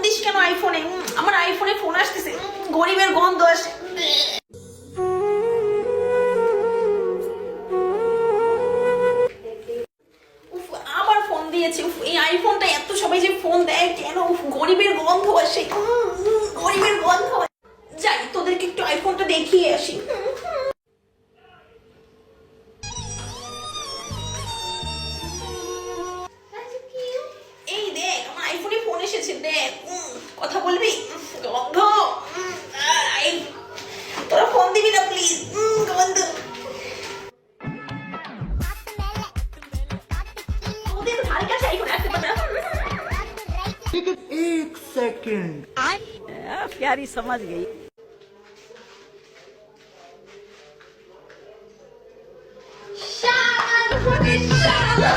This কেন আইফোনে? আমার আইফোনে ফোন আসতেছে, গরিবের গন্ধ আসে। আবার ফোন দিয়েছে। এই আইফোনটা এত সবাই যে ফোন দেয় কেন? গরিবের গন্ধ আসে, গরিবের গন্ধ। যাই, তোদেরকে একটু আইফোনটা দেখিয়ে আসি। এই দেখ, আমার আইফোনে ফোন এসেছে, দেখ। কথা বলবি? গন্ধ। তোরা ফোন দিবি না প্লিজ, গন্ধ। ওদের ধারে কাছে আইফোন আসতে পারে না। एक सेकंड प्यारी समझ गई। শালা,